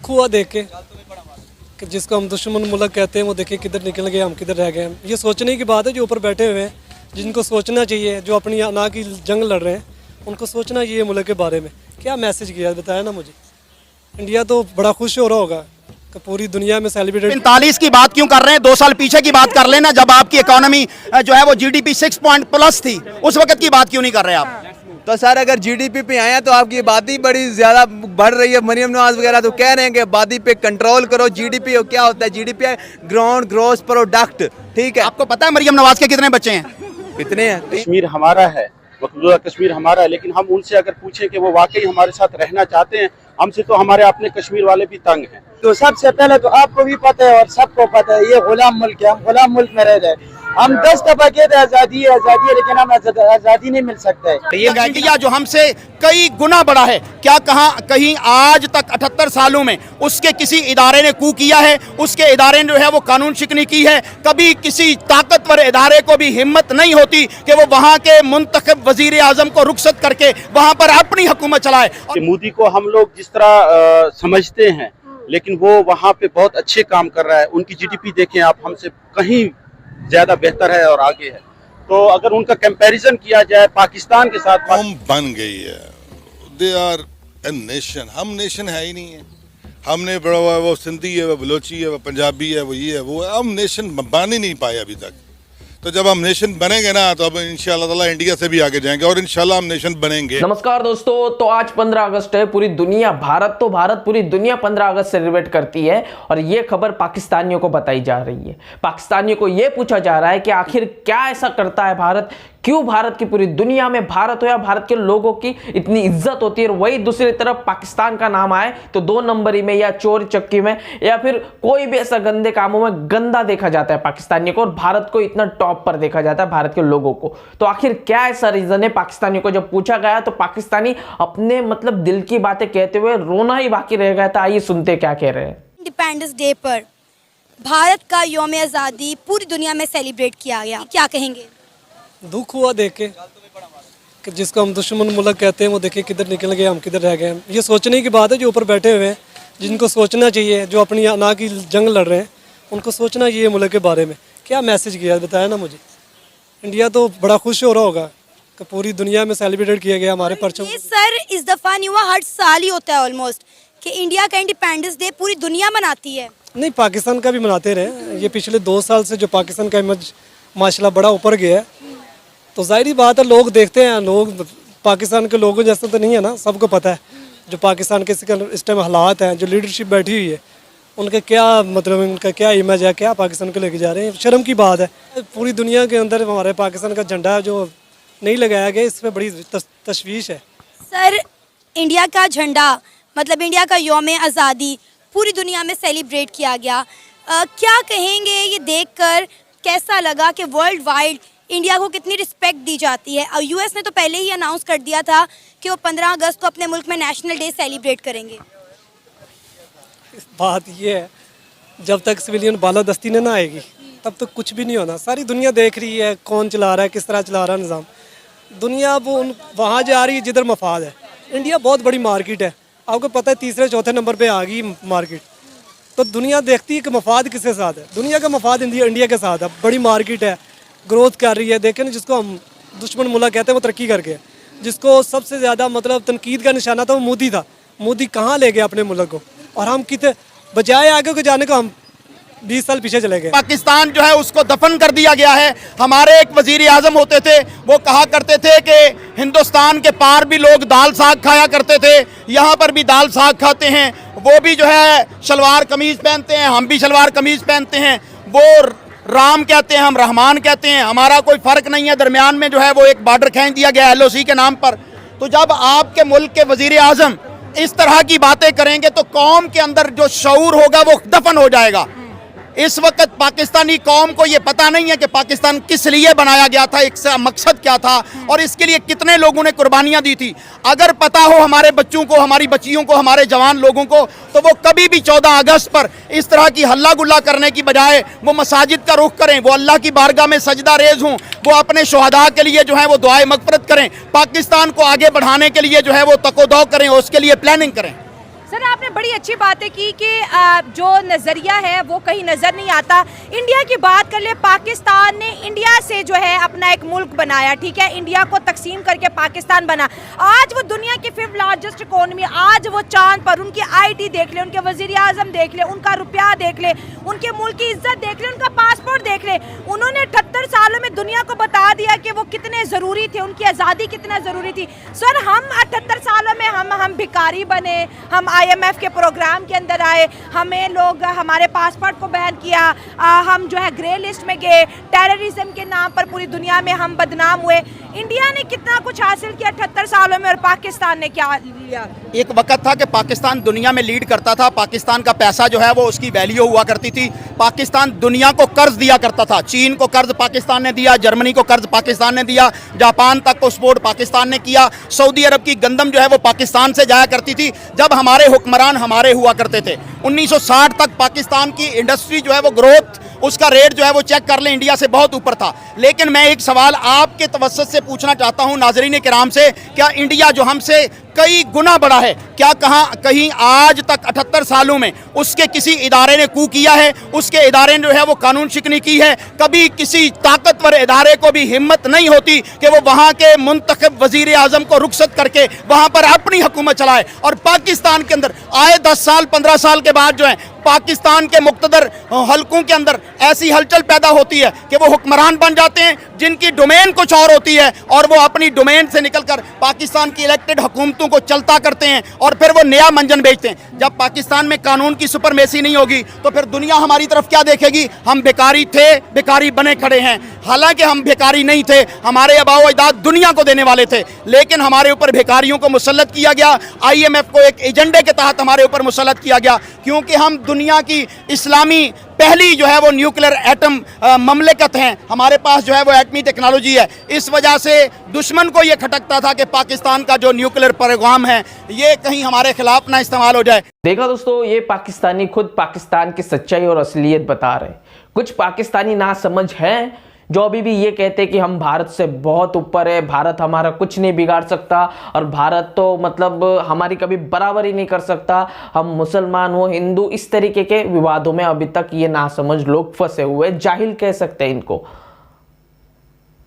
दुख हुआ देख के कि जिसको हम दुश्मन मुल्क कहते हैं वो देखे किधर निकल गए, हम किधर रह गए। ये सोचने की बात है जो ऊपर बैठे हुए हैं, जिनको सोचना चाहिए, जो अपनी अना की जंग लड़ रहे हैं, उनको सोचना चाहिए मुल्क के बारे में। क्या मैसेज किया बताया ना मुझे। इंडिया तो बड़ा खुश हो रहा होगा कि पूरी दुनिया में सेलिब्रेट। 45 की बात क्यों कर रहे हैं? 2 साल पीछे की बात कर लेना, जब आपकी इकोनॉमी जो है वो जीडीपी 6 पॉइंट प्लस थी, उस वक्त की बात क्यों नहीं कर रहे आप? तो सर अगर जीडीपी पे आए हैं तो आपकी आबादी बड़ी ज्यादा बढ़ रही है। मरियम नवाज वगैरह तो कह रहे हैं कि आबादी पे कंट्रोल करो। जीडीपी क्या होता है? जीडीपी है ग्राउंड ग्रोथ प्रोडक्ट। ठीक है, आपको पता है मरियम नवाज के कितने बच्चे हैं? कितने हैं? कश्मीर हमारा है, मकबूजा कश्मीर हमारा है, लेकिन हम उनसे अगर पूछें कि वो वाकई हमारे साथ रहना चाहते हैं, हमसे तो हमारे अपने कश्मीर वाले भी तंग हैं। तो सबसे पहले तो आपको भी पता है और सबको पता है ये गुलाम मुल्क है, हम गुलाम मुल्क में रह रहे हैं। हम 10 दफा कहते हैं आजादी है आजादी है, लेकिन हम आजादी नहीं मिल सकता है। ये इंडिया जो हमसे कई गुना बड़ा है, क्या कहीं आज तक 78 सालों में उसके किसी इदारे ने कू किया है? उसके इदारे ने जो है वो कानून शिकनी की है? कभी किसी ताकतवर इदारे को भी हिम्मत नहीं होती कि वो वहाँ के मुंतखब वजीर आजम को रुखसत करके वहाँ पर अपनी हुकूमत चलाए। कि मोदी को हम लोग जिस तरह समझते हैं, लेकिन वो वहाँ पे बहुत अच्छे काम कर रहा है। उनकी जीडीपी देखें आप, हमसे कहीं ज्यादा बेहतर है और आगे है। तो अगर उनका कंपैरिजन किया जाए पाकिस्तान के साथ, कौम बन गई है। दे आर ए नेशन, हम नेशन है ही नहीं है। हमने बड़ा हुआ वो सिंधी है, वो बलोची है, वो पंजाबी है, वो ये है वो है। हम नेशन बन ही नहीं पाए अभी तक। तो जब हम नेशन बनेंगे ना तो अब इंशाल्लाह ताला इंडिया से भी आगे जाएंगे और इंशाल्लाह हम नेशन बनेंगे। नमस्कार दोस्तों, तो आज 15 अगस्त है। पूरी दुनिया, भारत पूरी दुनिया 15 अगस्त सेलिब्रेट करती है और ये खबर पाकिस्तानियों को बताई जा रही है। पाकिस्तानियों को ये पूछा जा रहा है कि आखिर क्या ऐसा करता है भारत, क्यों भारत की पूरी दुनिया में, भारत हो या भारत के लोगों की इतनी इज्जत होती है। वही दूसरी तरफ पाकिस्तान का नाम आए तो 2 नंबरी में या चोरी चक्की में या फिर कोई भी ऐसा गंदे कामों में गंदा देखा जाता है पाकिस्तानियों को, और भारत को इतना टॉप पर देखा जाता है, भारत के लोगों को। तो आखिर क्या ऐसा रीजन है? पाकिस्तानियों को जब पूछा गया तो पाकिस्तानी अपने मतलब दिल की बातें कहते हुए रोना ही बाकी रह गया था। आइए सुनते क्या कह रहे हैं। इंडिपेंडेंस डे पर भारत का यौम आज़ादी पूरी दुनिया में सेलिब्रेट किया गया, क्या कहेंगे? दुख हुआ देख के कि जिसको हम दुश्मन मुल्क कहते हैं वो देखे किधर निकल गए, हम किधर रह गए। ये सोचने की बात है जो ऊपर बैठे हुए हैं, जिनको सोचना चाहिए, जो अपनी अना की जंग लड़ रहे हैं, उनको सोचना चाहिए मुल्क के बारे में। क्या मैसेज किया बताया ना मुझे। इंडिया तो बड़ा खुश हो रहा होगा कि पूरी दुनिया में सेलिब्रेट किया गया हमारे परचम। ये सर इस दफ़ा नहीं हुआ, हर साल ही होता है ऑलमोस्ट कि इंडिया का इंडिपेंडेंस डे पूरी दुनिया मनाती है। नहीं, पाकिस्तान का भी मनाते रहे। ये पिछले 2 साल से जो पाकिस्तान का इमेज माशाल्लाह बड़ा ऊपर गया है, तो जाहिर बात है लोग देखते हैं। लोग पाकिस्तान के लोगों जैसे तो नहीं है ना, सबको पता है जो पाकिस्तान के इस टाइम हालात हैं, जो लीडरशिप बैठी हुई है, उनका क्या मतलब, उनका क्या इमेज है, क्या पाकिस्तान को लेके जा रहे हैं। शर्म की बात है। पूरी दुनिया के अंदर हमारे पाकिस्तान का झंडा जो नहीं लगाया गया, इसमें बड़ी तशवीश है। सर इंडिया का झंडा मतलब इंडिया का यौम आज़ादी पूरी दुनिया में सेलिब्रेट किया गया, क्या कहेंगे ये देखकर? कैसा लगा कि वर्ल्ड वाइड इंडिया को कितनी रिस्पेक्ट दी जाती है? और यूएस ने तो पहले ही अनाउंस कर दिया था कि वो 15 अगस्त को अपने मुल्क में नेशनल डे सेलिब्रेट करेंगे। बात ये है, जब तक सिविलियन बालादस्ती ने ना आएगी तब तक कुछ भी नहीं होना। सारी दुनिया देख रही है कौन चला रहा है, किस तरह चला रहा है निज़ाम। दुनिया वो वहाँ जा रही है जिधर मफाद है। इंडिया बहुत बड़ी मार्केट है, आपको पता है, 3-4 नंबर पे आ गई मार्केट। तो दुनिया देखती है कि मफाद किसके साथ है। दुनिया का मफाद इंडिया के साथ है। बड़ी मार्केट है, ग्रोथ कर रही है। देखें ना, जिसको हम दुश्मन मुल्क कहते हैं वो तरक्की कर गया। जिसको सबसे ज़्यादा मतलब तनकीद का निशाना था वो मोदी था। मोदी कहाँ ले गया अपने मुल्क को, और हम कितने बजाय आगे को जाने को हम 20 साल पीछे चले गए। पाकिस्तान जो है उसको दफन कर दिया गया है। हमारे एक वजीर आजम होते थे, वो कहा करते थे कि हिंदुस्तान के पार भी लोग दाल साग खाया करते थे, यहाँ पर भी दाल साग खाते हैं। वो भी जो है शलवार कमीज पहनते हैं, हम भी शलवार कमीज पहनते हैं। वो राम कहते हैं, हम रहमान कहते हैं, हमारा कोई फर्क नहीं है। दरमियान में जो है वो एक बॉर्डर खींच दिया गया LOC के नाम पर। तो जब आपके मुल्क के वजीर आजम इस तरह की बातें करेंगे तो कौम के अंदर जो शऊर होगा वो दफन हो जाएगा। इस वक्त पाकिस्तानी कौम को ये पता नहीं है कि पाकिस्तान किस लिए बनाया गया था, एक मकसद क्या था और इसके लिए कितने लोगों ने कुर्बानियां दी थी। अगर पता हो हमारे बच्चों को, हमारी बच्चियों को, हमारे जवान लोगों को, तो वो कभी भी 14 अगस्त पर इस तरह की हल्ला गुल्ला करने की बजाय वो मसाजिद का रुख करें, वो अल्लाह की बारगाह में सजदा रेज हों, वो अपने शोहदा के लिए जो है वो दुआए मगफरत करें, पाकिस्तान को आगे बढ़ाने के लिए जो है वो तकोदो करें, उसके लिए प्लानिंग करें। सर आपने बड़ी अच्छी बातें की कि जो नज़रिया है वो कहीं नज़र नहीं आता। इंडिया की बात कर ले, पाकिस्तान ने इंडिया से जो है अपना एक मुल्क बनाया, ठीक है, इंडिया को तकसीम करके पाकिस्तान बना। आज वो दुनिया की 5th लार्जेस्ट इकोनॉमी, आज वो चांद पर, उनकी आईटी देख ले, उनके वजीर आजम देख ले, उनका रुपया देख ले, उनके मुल्क की इज्जत देख ले, उनका पासपोर्ट देख ले। उन्होंने 78 सालों में दुनिया को बता दिया कि वो कितने ज़रूरी थे, उनकी आज़ादी कितना ज़रूरी थी। सर हम 78 सालों में हम भिखारी बने, हम IMF के प्रोग्राम के अंदर आए, हमें लोग हमारे पासपोर्ट को बैन किया, हम जो है ग्रे लिस्ट में गए, टेररिज्म के नाम पर पूरी दुनिया में हम बदनाम हुए। इंडिया ने कितना कुछ हासिल किया 78 सालों में, और पाकिस्तान ने क्या लिया? एक वक्त था कि पाकिस्तान दुनिया में लीड करता था, पाकिस्तान का पैसा जो है वो उसकी वैल्यू हुआ करती थी, पाकिस्तान दुनिया को कर्ज दिया करता था, चीन को कर्ज पाकिस्तान ने दिया, जर्मनी को कर्ज पाकिस्तान ने दिया, जापान तक को सपोर्ट पाकिस्तान ने किया, सऊदी अरब की गंदम जो है वो पाकिस्तान से जाया करती थी जब हमारे हुक्मरान हमारे हुआ करते थे। 1960 तक पाकिस्तान की इंडस्ट्री जो है वो ग्रोथ, उसका रेट जो है वो चेक कर लें, इंडिया से बहुत ऊपर था। लेकिन मैं एक सवाल आपके तवज्जुह से पूछना चाहता हूं नाज़रीन किराम से, क्या इंडिया जो हमसे कई गुना बड़ा है, क्या कहीं आज तक 78 सालों में उसके किसी इदारे ने कू किया है, उसके इदारे ने जो है वो कानून शिकनी की है? कभी किसी ताकतवर इदारे को भी हिम्मत नहीं होती कि वो वहाँ के मुंतखब वजीर आजम को रुखसत करके वहाँ पर अपनी हुकूमत चलाए। और पाकिस्तान के अंदर आए 10 साल 15 साल के बाद जो है पाकिस्तान के मुख्तदर हलकों के अंदर ऐसी हलचल पैदा होती है कि वो हुक्मरान बन जाते हैं जिनकी डोमेन कुछ और होती है, और वो अपनी डोमेन से निकलकर पाकिस्तान की इलेक्टेड हुकूमतों को चलता करते हैं और फिर वो नया मंजन बेचते हैं। जब पाकिस्तान में कानून की सुपरमेसी नहीं होगी तो फिर दुनिया हमारी तरफ क्या देखेगी? हम बेकारी थे, बेकारी बने खड़े हैं। हालांकि हम बेकारी नहीं थे, हमारे आबाओ अजदाद दुनिया को देने वाले थे, लेकिन हमारे ऊपर बेकारियों को मुसल्लत किया गया, IMF को एक एजेंडे के तहत हमारे ऊपर मुसल्लत किया गया, क्योंकि हम दुनिया की इस्लामी पहली जो है वो न्यूक्लियर एटम ममलिकत हैं, हमारे पास जो है वो एटमी टेक्नोलॉजी है। इस वजह से दुश्मन को ये खटकता था कि पाकिस्तान का जो न्यूक्लियर प्रोग्राम है ये कहीं हमारे खिलाफ ना इस्तेमाल हो जाए। देखा दोस्तों, ये पाकिस्तानी खुद पाकिस्तान की सच्चाई और असलियत बता रहे। कुछ पाकिस्तानी ना समझ हैं जो अभी भी ये कहते हैं कि हम भारत से बहुत ऊपर है, भारत हमारा कुछ नहीं बिगाड़ सकता, और भारत तो मतलब हमारी कभी बराबरी नहीं कर सकता, हम मुसलमान हो हिंदू, इस तरीके के विवादों में अभी तक ये नासमझ लोग फंसे हुए, जाहिल कह सकते हैं इनको।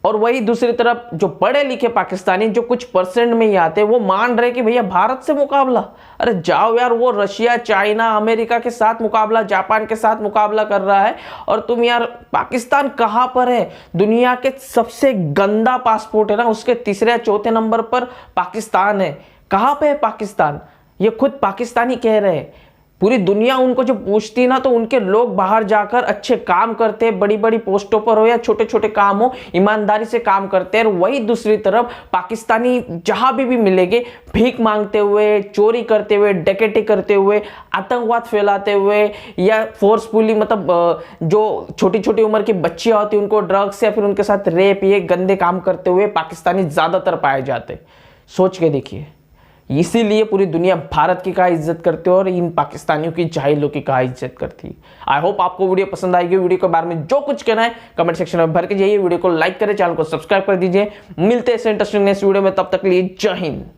और वही दूसरी तरफ जो पढ़े लिखे पाकिस्तानी जो कुछ % में ही आते हैं वो मान रहे कि भैया भारत से मुकाबला, अरे जाओ यार, वो रशिया, चाइना, अमेरिका के साथ मुकाबला, जापान के साथ मुकाबला कर रहा है, और तुम यार पाकिस्तान कहाँ पर है? दुनिया के सबसे गंदा पासपोर्ट है ना, उसके 3 या 4 नंबर पर पाकिस्तान है। कहाँ पे है पाकिस्तान? ये खुद पाकिस्तानी कह रहे हैं। पूरी दुनिया उनको जो पूछती ना, तो उनके लोग बाहर जाकर अच्छे काम करते हैं, बड़ी बड़ी पोस्टों पर हो या छोटे छोटे काम हो, ईमानदारी से काम करते हैं। और वही दूसरी तरफ पाकिस्तानी जहां भी मिलेंगे, भीख मांगते हुए, चोरी करते हुए, डकैती करते हुए, आतंकवाद फैलाते हुए, या फोर्सफुली मतलब जो छोटी छोटी उम्र की बच्चियां होती हैं उनको ड्रग्स या फिर उनके साथ रेप, ये गंदे काम करते हुए पाकिस्तानी ज्यादातर पाए जाते। सोच के देखिए, इसीलिए पूरी दुनिया भारत की कहाँ इज्जत करती है और इन पाकिस्तानियों की जाहिलों की कहाँ इज्जत करती है। आई होप आपको वीडियो पसंद आएगी। वीडियो के बारे में जो कुछ कहना है कमेंट सेक्शन में भर के जाइए, वीडियो को लाइक करें, चैनल को सब्सक्राइब कर दीजिए। मिलते हैं इंटरेस्टिंग नेक्स्ट वीडियो में, तब तक के लिए जय हिंद।